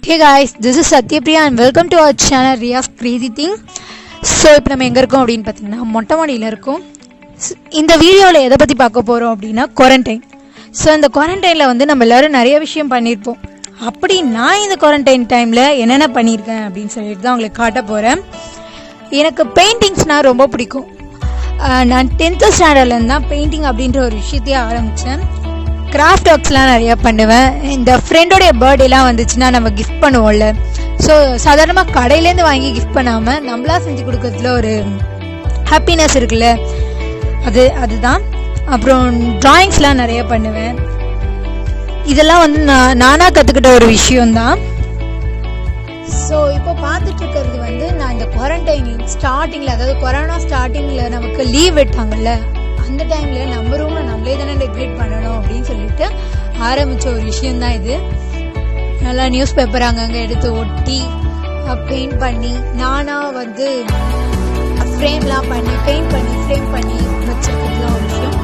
Hey guys, this is Satyapriya and welcome to our channel Riya's Crazy Thing. So இப்போ நம்ம எங்கே இருக்கோம் அப்படின்னு பார்த்தீங்கன்னா மொட்டை மாடியில் இருக்கோம். இந்த வீடியோவில் எதை பற்றி பார்க்க போகிறோம் அப்படின்னா குவாரண்டைன். ஸோ இந்த குவாரண்டைனில் வந்து நம்ம எல்லோரும் நிறைய விஷயம் பண்ணியிருப்போம். அப்படி நான் இந்த குவாரண்டைன் டைமில் என்னென்ன பண்ணியிருக்கேன் அப்படின்னு சொல்லிட்டு தான் உங்களுக்கு காட்ட போகிறேன். எனக்கு பெயிண்டிங்ஸ்னால் ரொம்ப பிடிக்கும். நான் 10th ஸ்டாண்டர்ட்லேருந்து தான் பெயிண்டிங் அப்படின்ற ஒரு விஷயத்தையே ஆரம்பித்தேன். கிராஃப்ட் ஒர்க்ஸ்லாம் நிறையா பண்ணுவேன். இந்த ஃப்ரெண்டோடைய பர்த்டேலாம் வந்துச்சுன்னா நம்ம கிஃப்ட் பண்ணுவோம்ல. ஸோ சாதாரணமாக கடையிலேருந்து வாங்கி கிஃப்ட் பண்ணாமல் நம்மளா செஞ்சு கொடுக்கறதுல ஒரு ஹாப்பினஸ் இருக்குல்ல, அதுதான். அப்புறம் ட்ராயிங்ஸ்லாம் நிறைய பண்ணுவேன். இதெல்லாம் வந்து நானாக கற்றுக்கிட்ட ஒரு விஷயம்தான். ஸோ இப்போ பார்த்துட்டு இருக்கிறது வந்து நான் இந்த குவாரண்டைன் ஸ்டார்டிங்கில், அதாவது கொரோனா ஸ்டார்டிங்கில் நமக்கு லீவ் விட்டாங்கல்ல, அந்த டைமில் நம்ம ரூமை நம்மளே தானே டெக்கரேட் பண்ணணும் அப்படின்னு சொல்லிட்டு ஆரம்பித்த ஒரு விஷயந்தான் இது. நல்லா நியூஸ் பேப்பர் அங்கங்கே எடுத்து ஒட்டி பெயிண்ட் பண்ணி நானாக வந்து ஃப்ரேம்லாம் பண்ணி பெயிண்ட் பண்ணி ஃப்ரேம் பண்ணி வச்சுருக்கிறதுலாம் ஒரு விஷயம்.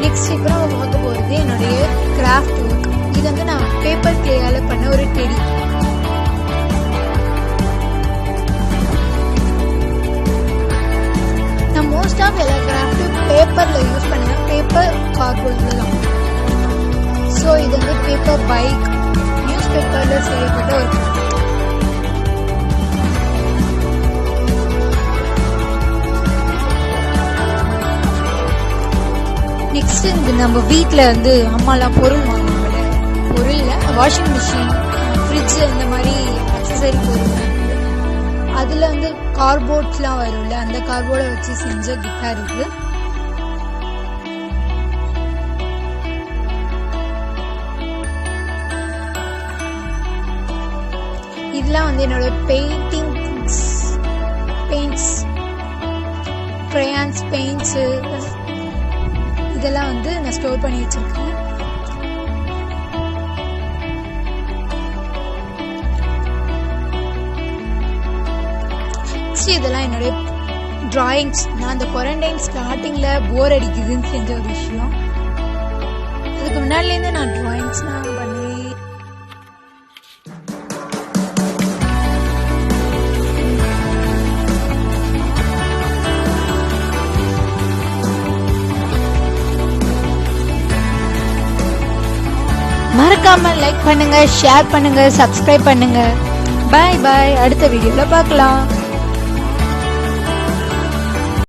நெக்ஸ்ட் இப்போ நம்ம பார்க்க போகிறது என்னுடைய கிராஃப்ட் ஒர்க். இது வந்து நான் பேப்பர் கிளேயால் பண்ண ஒரு டெடி. நான் மோஸ்ட் ஆஃப் எல்லா கிராஃப்ட்டும் பேப்பரில் யூஸ் பண்ணுவேன், பேப்பர் கார்ட்போர்டில் தான். ஸோ இது வந்து பேப்பர் பைக், நியூஸ் பேப்பரில் செய்யப்பட்ட ஒரு கிராஃப்ட். நெக்ஸ்ட் இந்த நம்ம வீட்டில் வந்து அம்மாலாம் பொருள் வாங்குவாங்கல்ல, பொருளில் வாஷிங் மிஷின், ஃப்ரிட்ஜு, இந்த மாதிரி அக்சசரி பொருள் அதில் வந்து கார்போர்ட்ஸ்லாம் வரும்ல, அந்த கார்போர்டை வச்சு செஞ்ச கிட்டார் இது. இதெல்லாம் வந்து என்னோட பெயிண்ட்ஸ், கிரையான்ஸ், பெயிண்ட்ஸு, இதெல்லாம் வந்து நான் ஸ்டோர் பண்ணி வச்சிருக்கேன். இதெல்லாம் என்னுடைய டிராயிங்ஸ். நான் அந்த குவாரண்டைன் ஸ்டார்டிங்கில் போர் அடிக்குதுன்னு செஞ்ச ஒரு விஷயம். அதுக்கு முன்னாடிலேருந்து நான் டிராயிங்ஸ் நான் பண்ணி மறக்காம லைக் பண்ணுங்க, ஷேர் பண்ணுங்க, சப்ஸ்கிரைப் பண்ணுங்க. பாய் பாய். அடுத்த வீடியோல பார்க்கலாம்.